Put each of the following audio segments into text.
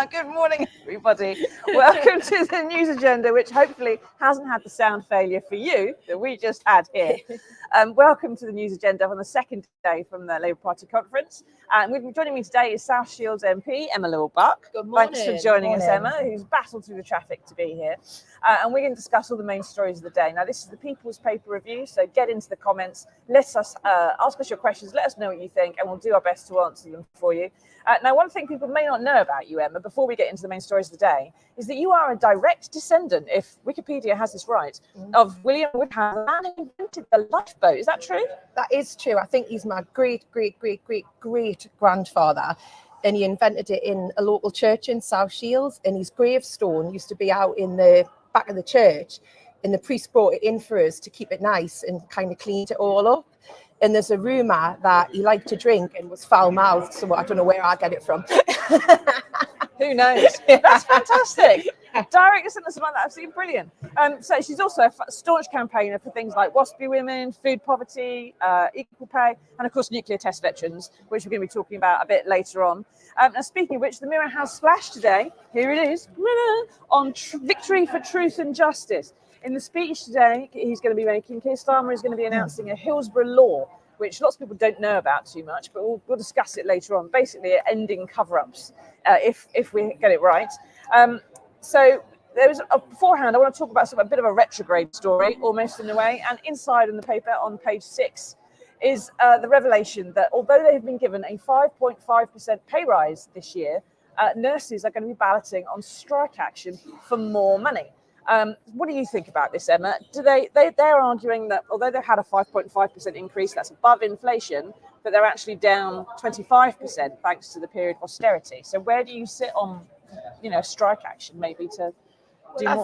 Good morning, everybody. Welcome to the news agenda, which hopefully hasn't had the sound failure for you that we just had here. Welcome to the news agenda on the second day from the Labour Party conference. And joining me today is South Shields MP Emma Lewell-Buck. Good morning. Thanks for joining us, Emma, who's battled through the traffic to be here. And we're going to discuss all the main stories of the day. Now, this is the People's Paper Review, so get into the comments. Let us ask us your questions. Let us know what you think, and we'll do our best to answer them for you. Now, one thing people may not know about you, Emma, before we get into the main stories of the day, is that you are a direct descendant, if Wikipedia has this right, of William Woodhouse, the man who invented the lifeboat. Is that true? That is true. I think he's my great-great-great-great-grandfather, and he invented it in a local church in South Shields, and his gravestone used to be out in the back of the church, and the priest brought it in for us to keep it nice and kind of cleaned it all up. And there's a rumour that he liked to drink and was foul-mouthed, so I don't know where I get it from. Who knows? That's fantastic. Direct descendants like that, absolutely brilliant. So she's also a staunch campaigner for things like WASPy women, food poverty, equal pay, and of course nuclear test veterans, which we're going to be talking about a bit later on. Now, speaking of which, the Mirror has splashed today. Here it is, on victory for truth and justice. In the speech today, he's going to be making, Keir Starmer is going to be announcing a Hillsborough Law, which lots of people don't know about too much, but we'll discuss it later on. Basically, ending cover-ups, if we get it right. So there was beforehand, I want to talk about a bit of a retrograde story, almost in a way. And inside in the paper on page 6 is the revelation that although they have been given a 5.5% pay rise this year, nurses are going to be balloting on strike action for more money. What do you think about this, Emma? They're arguing that although they've had a 5.5% increase, that's above inflation, but they're actually down 25% thanks to the period of austerity. So where do you sit on, strike action maybe to do more?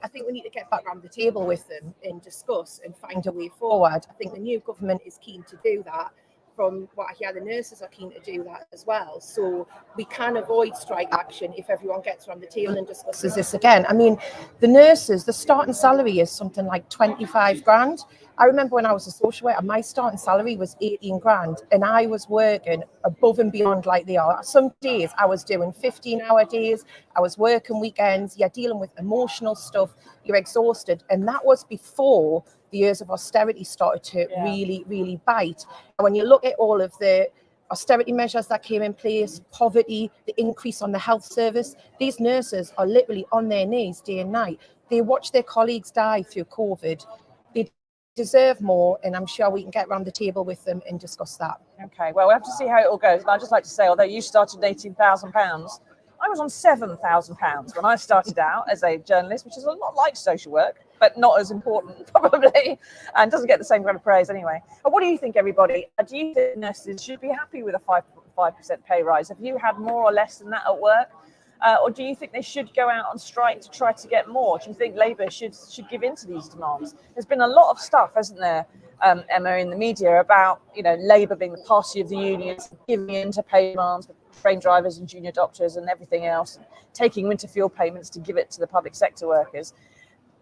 I think we need to get back around the table with them and discuss and find a way forward. I think the new government is keen to do that. From what I hear, the nurses are keen to do that as well. So we can avoid strike action if everyone gets around the table and discusses this again. I mean, the nurses, the starting salary is something like 25 grand. I remember when I was a social worker, my starting salary was 18 grand, and I was working above and beyond like they are. Some days I was doing 15-hour days, I was working weekends, you're dealing with emotional stuff, you're exhausted. And that was before the years of austerity started to really, really bite. And when you look at all of the austerity measures that came in place, poverty, the increase on the health service, these nurses are literally on their knees day and night. They watch their colleagues die through COVID. They deserve more, and I'm sure we can get around the table with them and discuss that. Okay, well, we'll have to see how it all goes. And I'd just like to say, although you started at £18,000, I was on £7,000 when I started out as a journalist, which is a lot like social work, but not as important probably, and doesn't get the same kind of praise anyway. But what do you think, everybody? Do you think nurses should be happy with a 5% pay rise? Have you had more or less than that at work? Or do you think they should go out on strike to try to get more? Do you think Labour should give in to these demands? There's been a lot of stuff, hasn't there, Emma, in the media about Labour being the party of the unions, giving in to pay demands for train drivers and junior doctors and everything else, taking winter fuel payments to give it to the public sector workers.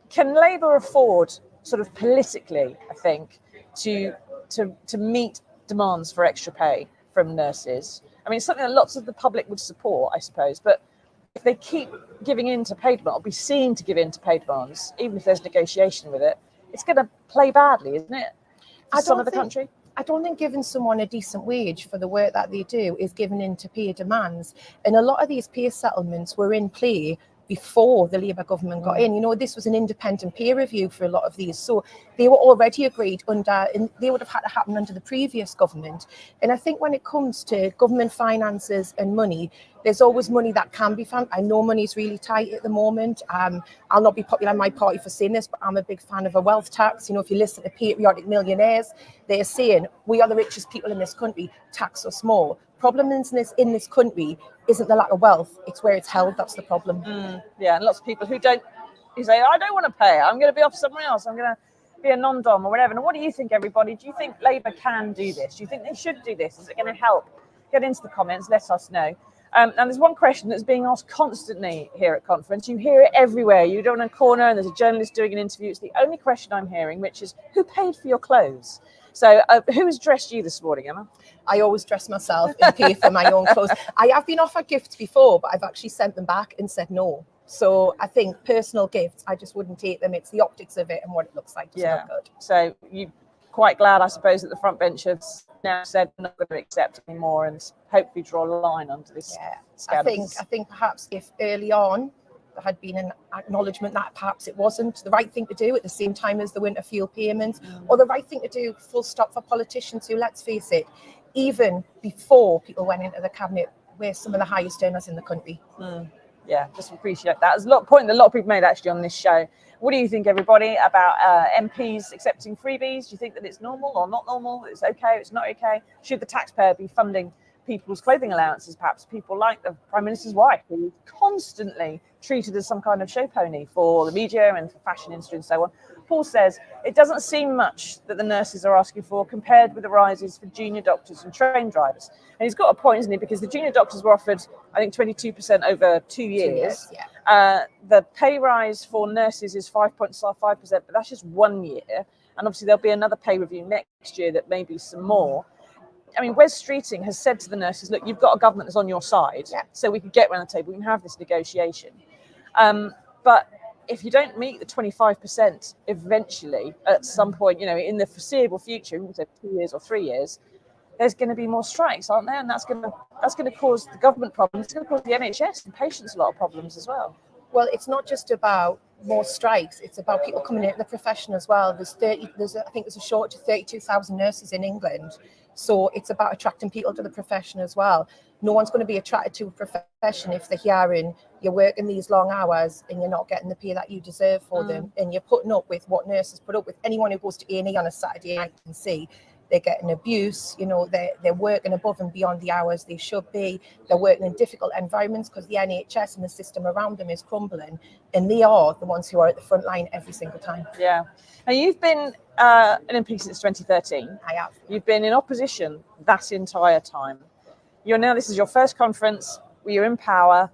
Can Labour afford, sort of politically, I think, to meet demands for extra pay from nurses? I mean, it's something that lots of the public would support, I suppose, but if they keep giving in to pay demands, or be seen to give in to pay demands, even if there's negotiation with it, it's going to play badly, isn't it, for some of the country? I don't think giving someone a decent wage for the work that they do is giving in to pay demands. And a lot of these pay settlements were in play before the Labour government got in. You know, this was an independent peer review for a lot of these. So they were already agreed under, and they would have had to happen under the previous government. And I think when it comes to government finances and money, there's always money that can be found. I know money's really tight at the moment. I'll not be popular in my party for saying this, but I'm a big fan of a wealth tax. You know, if you listen to patriotic millionaires, they're saying we are the richest people in this country, tax us more. Problem in this country isn't the lack of wealth, it's where it's held that's the problem. Yeah, and lots of people who say, I don't want to pay, I'm going to be off somewhere else, I'm going to be a non-dom or whatever. And what do you think, everybody? Do you think Labour can do this? Do you think they should do this? Is it going to help? Get into the comments, let us know. And there's one question that's being asked constantly here at conference. You hear it everywhere. You go in a corner and there's a journalist doing an interview. It's the only question I'm hearing, which is, who paid for your clothes? So who has dressed you this morning, Emma? I always dress myself and pay for my own clothes. I have been offered gifts before, but I've actually sent them back and said no. So I think personal gifts, I just wouldn't take them. It's the optics of it and what it looks like. Doesn't look good. So you're quite glad, I suppose, that the front benchers now said we're not going to accept anymore and hopefully draw a line under this scandal. I think perhaps if early on there had been an acknowledgement that perhaps it wasn't the right thing to do at the same time as the winter fuel payments, or the right thing to do, full stop, for politicians who, let's face it, even before people went into the cabinet, we're some of the highest earners in the country. Yeah, just appreciate that. There's a point that a lot of people made actually on this show. What do you think, everybody, about MPs accepting freebies? Do you think that it's normal or not normal? It's okay, it's not okay? Should the taxpayer be funding people's clothing allowances, perhaps people like the Prime Minister's wife, who is constantly treated as some kind of show pony for the media and for fashion industry and so on? Paul says it doesn't seem much that the nurses are asking for compared with the rises for junior doctors and train drivers. And he's got a point, isn't he? Because the junior doctors were offered, I think, 22% over 2 years. The pay rise for nurses is 5.5%, but that's just 1 year. And obviously there'll be another pay review next year that may be some more. I mean, Wes Streeting has said to the nurses, look, you've got a government that's on your side, so we can get around the table, we can have this negotiation. But if you don't meet the 25% eventually at some point, you know, in the foreseeable future, we say 2 years or 3 years, there's going to be more strikes, aren't there? And that's going to cause the government problems. It's going to cause the NHS and patients a lot of problems as well. Well, it's not just about more strikes, it's about people coming into the profession as well. I think there's a shortage of 32,000 nurses in England. So it's about attracting people to the profession as well. No one's going to be attracted to a profession if they're hearing you're working these long hours and you're not getting the pay that you deserve for them, and you're putting up with what nurses put up with. Anyone who goes to A&E on a Saturday night can see they're getting abuse. You know, they're working above and beyond the hours they should be. They're working in difficult environments because the NHS and the system around them is crumbling, and they are the ones who are at the front line every single time. Yeah. Now, you've been an MP since 2013. I have. You've been in opposition that entire time. This is your first conference where you're in power.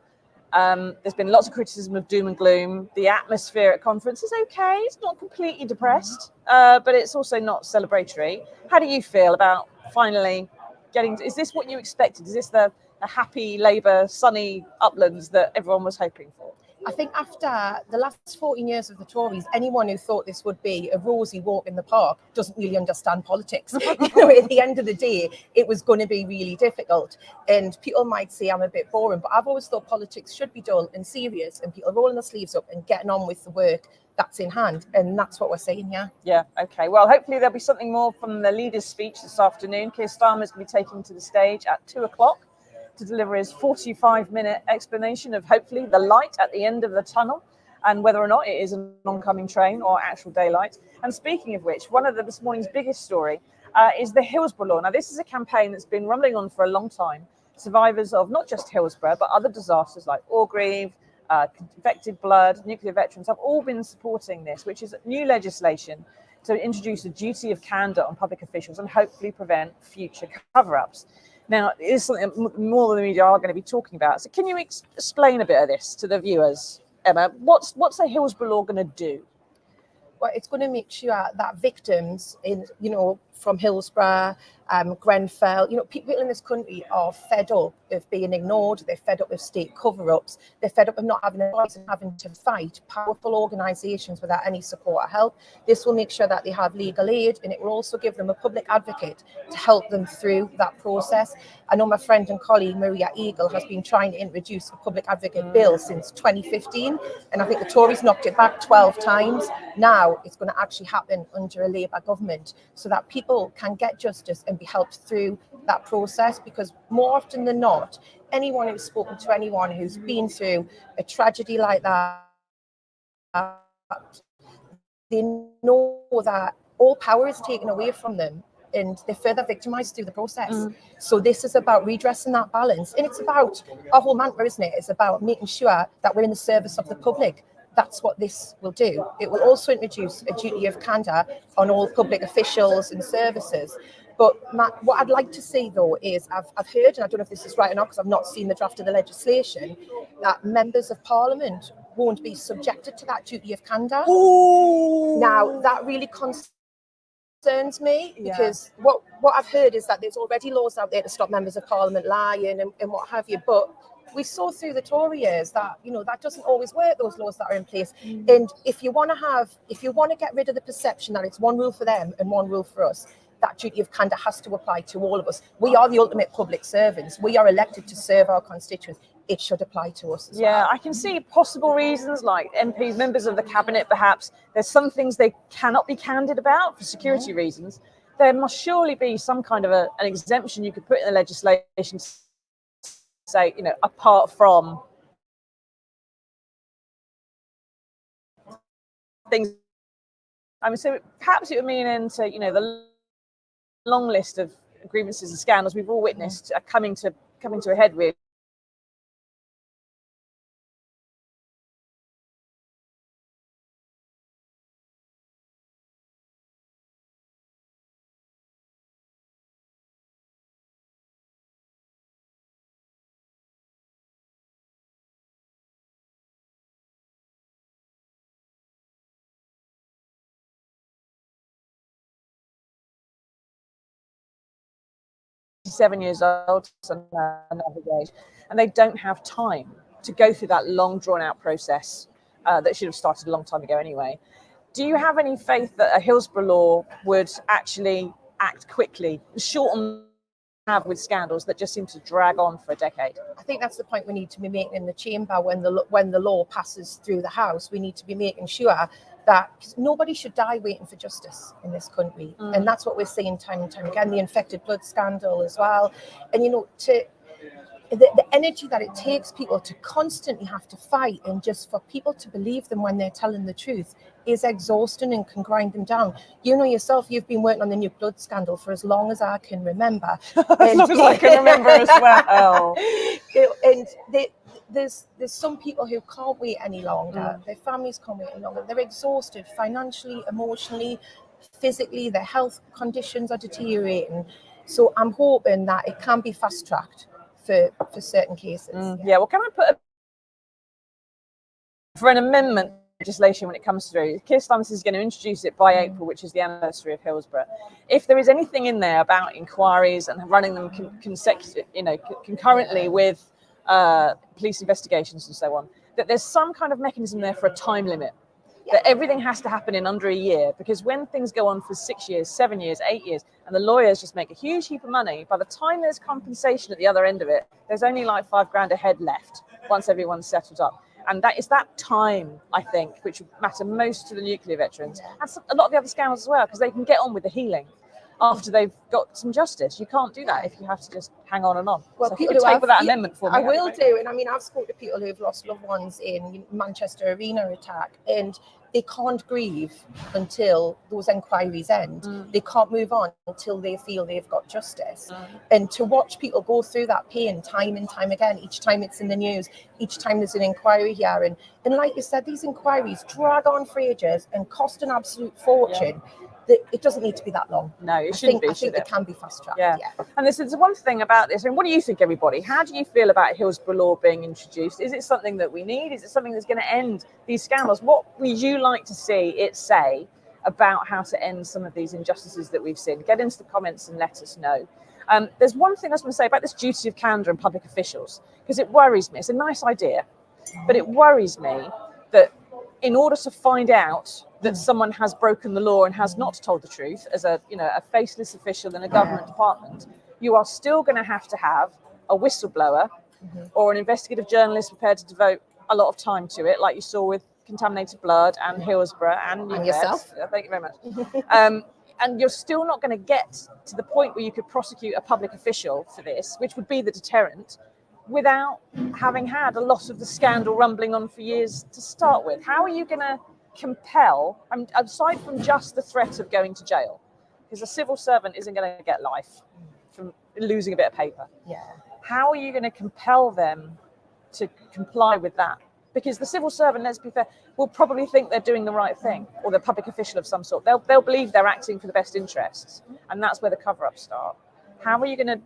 There's been lots of criticism of doom and gloom. The atmosphere at conference is okay. It's not completely depressed, but it's also not celebratory. How do you feel about finally is this what you expected? Is this the happy Labour, sunny uplands that everyone was hoping for? I think after the last 14 years of the Tories, anyone who thought this would be a rosy walk in the park doesn't really understand politics. You know, at the end of the day, it was going to be really difficult. And people might say I'm a bit boring, but I've always thought politics should be dull and serious, and people rolling their sleeves up and getting on with the work that's in hand. And that's what we're saying here. Yeah, okay. Well, hopefully there'll be something more from the leader's speech this afternoon. Keir Starmer is going to be taking to the stage at 2:00. to deliver his 45-minute explanation of hopefully the light at the end of the tunnel and whether or not it is an oncoming train or actual daylight. And speaking of which, one of this morning's biggest story is the Hillsborough Law. Now, this is a campaign that's been rumbling on for a long time. Survivors of not just Hillsborough, but other disasters like Orgreave, infected blood, nuclear veterans have all been supporting this, which is new legislation to introduce a duty of candour on public officials and hopefully prevent future cover-ups. Now, it is something more than the media are going to be talking about. So can you explain a bit of this to the viewers, Emma? What's the Hillsborough Law going to do? Well, it's going to make sure that victims from Hillsborough, Grenfell. People in this country are fed up of being ignored. They're fed up of state cover-ups. They're fed up of not having a voice and having to fight powerful organisations without any support or help. This will make sure that they have legal aid, and it will also give them a public advocate to help them through that process. I know my friend and colleague Maria Eagle has been trying to introduce a public advocate bill since 2015, and I think the Tories knocked it back 12 times. Now it's going to actually happen under a Labour government so that people can get justice and be helped through that process, because more often than not, anyone who's spoken to anyone who's been through a tragedy like that, they know that all power is taken away from them and they're further victimized through the process. So this is about redressing that balance, and it's about our whole mantra, isn't it? It's about making sure that we're in the service of the public. That's what this will do. It will also introduce a duty of candour on all public officials and services. But Matt, what I'd like to see, though, is I've heard, and I don't know if this is right or not because I've not seen the draft of the legislation, that members of Parliament won't be subjected to that duty of candour. Now, that really concerns me, because what I've heard is that there's already laws out there to stop members of Parliament lying and what have you. But we saw through the Tory years that that doesn't always work, those laws that are in place. And if you want to get rid of the perception that it's one rule for them and one rule for us, that duty of candour has to apply to all of us. We are the ultimate public servants. We are elected to serve our constituents. It should apply to us as well. I can see possible reasons, like MPs, members of the cabinet, perhaps. There's some things they cannot be candid about for security reasons. There must surely be some kind of an exemption you could put in the legislation, say, apart from things. So perhaps it would mean into, the long list of grievances and scandals we've all witnessed are coming to a head with. Years old, another age, and they don't have time to go through that long, drawn-out process that should have started a long time ago anyway. Do you have any faith that a Hillsborough Law would actually act quickly, shorten have with scandals that just seem to drag on for a decade? I think that's the point we need to be making in the chamber when the law passes through the House. We need to be making sure that nobody should die waiting for justice in this country. And that's what we're seeing time and time again, the infected blood scandal as well. And, the energy that it takes people to constantly have to fight and just for people to believe them when they're telling the truth is exhausting and can grind them down. You know yourself, you've been working on the new blood scandal for as long as I can remember. As long as I can remember as well. And there's some people who can't wait any longer. Their families can't wait any longer. They're exhausted financially, emotionally, physically. Their health conditions are deteriorating. So I'm hoping that it can be fast-tracked for certain cases. Well, can I put for an amendment legislation when it comes through? Keir Starmer is going to introduce it by April, which is the anniversary of Hillsborough. If there is anything in there about inquiries and running them concurrently with police investigations and so on, that there's some kind of mechanism there for a time limit. That everything has to happen in under a year, because when things go on for 6 years, 7 years, 8 years, and the lawyers just make a huge heap of money, by the time there's compensation at the other end of it, there's only like $5,000 a head left once everyone's settled up. And that is that time, I think, which would matter most to the nuclear veterans. And a lot of the other scandals as well, because they can get on with the healing after they've got some justice. You can't do that if you have to just hang on and on. Well, so if you could table that amendment for me. I will do. And I mean, I've spoken to people who've lost loved ones in Manchester Arena attack, and they can't grieve until those inquiries end. They can't move on until they feel they've got justice. And to watch people go through that pain time and time again, each time it's in the news, each time there's an inquiry here. And like you said, these inquiries drag on for ages and cost an absolute fortune. It doesn't need to be that long. No, it shouldn't be. I think it can be fast-tracked. Yeah. And there's one thing about this. I mean, what do you think, everybody? How do you feel about Hillsborough Law being introduced? Is it something that we need? Is it something that's going to end these scandals? What would you like to see it say about how to end some of these injustices that we've seen. Get into the comments and let us know. There's one thing I was going to say about this duty of candour in public officials, because it worries me. It's a nice idea, but it worries me that in order to find out that someone has broken the law and has not told the truth, as a faceless official in a government department, you are still going to have a whistleblower or an investigative journalist prepared to devote a lot of time to it, like you saw with contaminated blood and Hillsborough and yourself. Thank you very much. And you're still not going to get to the point where you could prosecute a public official for this, which would be the deterrent, without having had a lot of the scandal rumbling on for years to start with. How are you going to compel, aside from just the threat of going to jail, because a civil servant isn't going to get life from losing a bit of paper. Yeah. How are you going to compel them to comply with that? Because the civil servant, let's be fair, will probably think they're doing the right thing, or the public official of some sort. They'll believe they're acting for the best interests, and that's where the cover-ups start. How are you going to?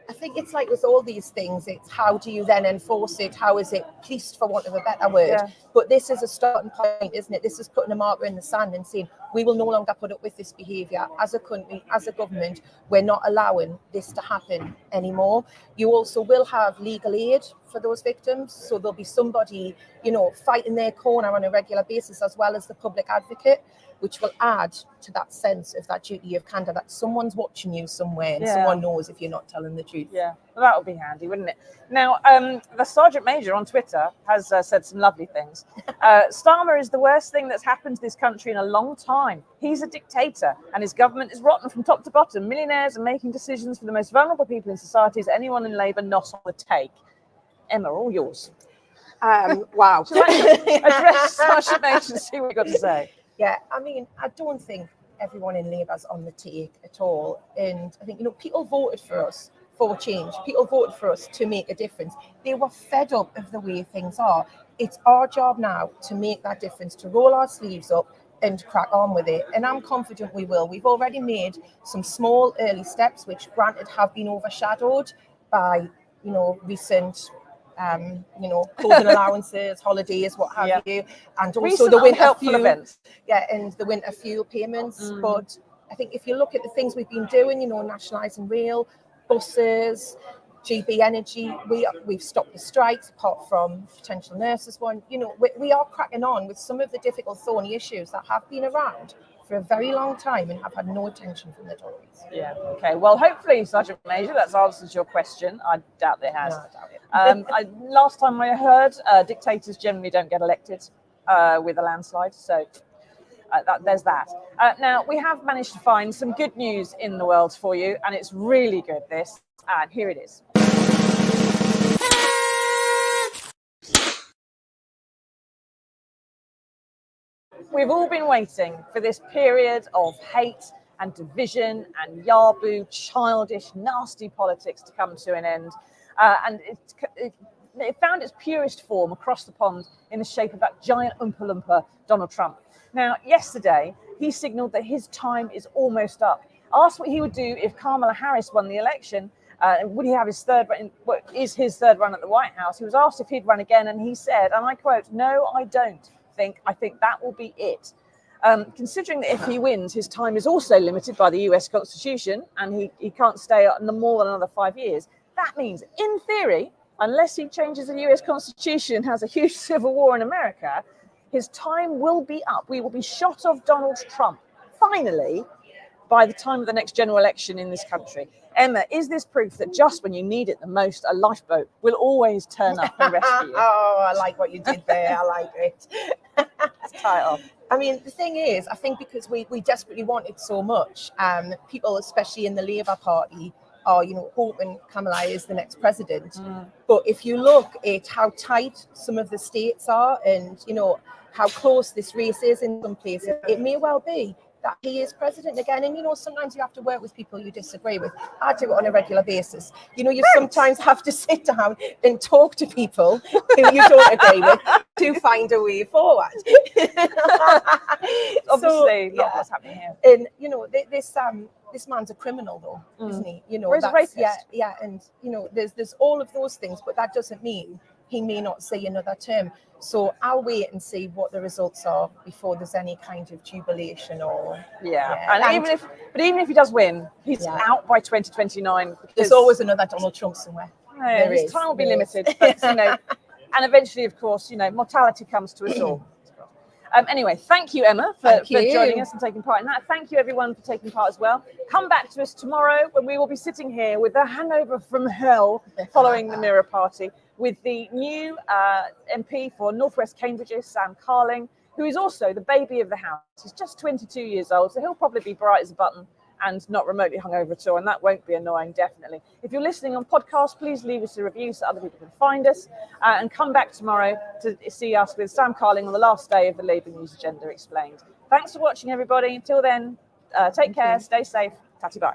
I think it's like with all these things, it's how do you then enforce it? How is it policed, for want of a better word? Yeah. But this is a starting point, isn't it? This is putting a marker in the sand and saying, we will no longer put up with this behaviour. As a country, as a government, we're not allowing this to happen anymore. You also will have legal aid for those victims. So there'll be somebody, fighting their corner on a regular basis, as well as the public advocate, which will add to that sense of that duty of candour, that someone's watching you somewhere and someone knows if you're not telling the truth. Yeah, well, that would be handy, wouldn't it? Now, the Sergeant Major on Twitter has said some lovely things. Starmer is the worst thing that's happened to this country in a long time. He's a dictator and his government is rotten from top to bottom. Millionaires are making decisions for the most vulnerable people in society. Is anyone in Labour not on the take? Emma, all yours. Wow. Shall I address Sergeant Major and see what you've got to say? Yeah, I mean, I don't think everyone in Labour's on the take at all. And I think, people voted for us for change. People voted for us to make a difference. They were fed up of the way things are. It's our job now to make that difference, to roll our sleeves up and crack on with it. And I'm confident we will. We've already made some small early steps, which granted have been overshadowed by, recent clothing allowances, holidays, what have you, and also the winter fuel events. Yeah, and the winter fuel payments. But I think if you look at the things we've been doing, nationalising rail, buses, GB Energy, we've stopped the strikes, apart from potential nurses one. We are cracking on with some of the difficult, thorny issues that have been around for a very long time and have had no attention from the Tories. Yeah, okay. Well, hopefully, Sergeant Major, that answers your question. I doubt it has. No, I doubt it. Last time I heard, dictators generally don't get elected with a landslide, so there's that. Now, we have managed to find some good news in the world for you, and it's really good, this, and here it is. We've all been waiting for this period of hate and division and yaboo, childish, nasty politics to come to an end. And it found its purest form across the pond in the shape of that giant Oompa Loompa, Donald Trump. Now, yesterday, he signalled that his time is almost up. Asked what he would do if Kamala Harris won the election, would he have his third run? What is his third run at the White House? He was asked if he'd run again, and he said, and I quote, "No, I don't. I think that will be it." Considering that if he wins, his time is also limited by the US Constitution and he can't stay more than another 5 years. That means, in theory, unless he changes the US Constitution and has a huge civil war in America, his time will be up. We will be shot of Donald Trump, finally, by the time of the next general election in this country. Emma, is this proof that just when you need it the most, a lifeboat will always turn up and rescue you? Oh, I like what you did there. I like it. Let's tie it off. I mean, the thing is, I think because we desperately want it so much, people, especially in the Labour Party, are, hoping Kamala is the next president. But if you look at how tight some of the states are and, how close this race is in some places, it may well be that he is president again. And, sometimes you have to work with people you disagree with. I do it on a regular basis. You sometimes have to sit down and talk to people who you don't agree with to find a way forward. Obviously, not what's happening here. And, this man's a criminal, though, isn't he? Or he's a racist. Yeah, and, there's all of those things, but that doesn't mean he may not see another term. So I'll wait and see what the results are before there's any kind of jubilation or And even if he does win, he's out by 2029. There's always another Donald Trump somewhere. His time will be limited, but and eventually, of course, mortality comes to us all. Anyway, thank you, Emma, for joining us and taking part in that. Thank you, everyone, for taking part as well. Come back to us tomorrow when we will be sitting here with the hangover from hell following the Mirror Party with the new MP for North West Cambridgeshire, Sam Carling, who is also the baby of the house. He's just 22 years old, so he'll probably be bright as a button and not remotely hungover at all, and that won't be annoying, definitely. If you're listening on podcast, please leave us a review so other people can find us, and come back tomorrow to see us with Sam Carling on the last day of the Labour News Agenda Explained. Thanks for watching, everybody. Until then, take care, stay safe, tatty bye.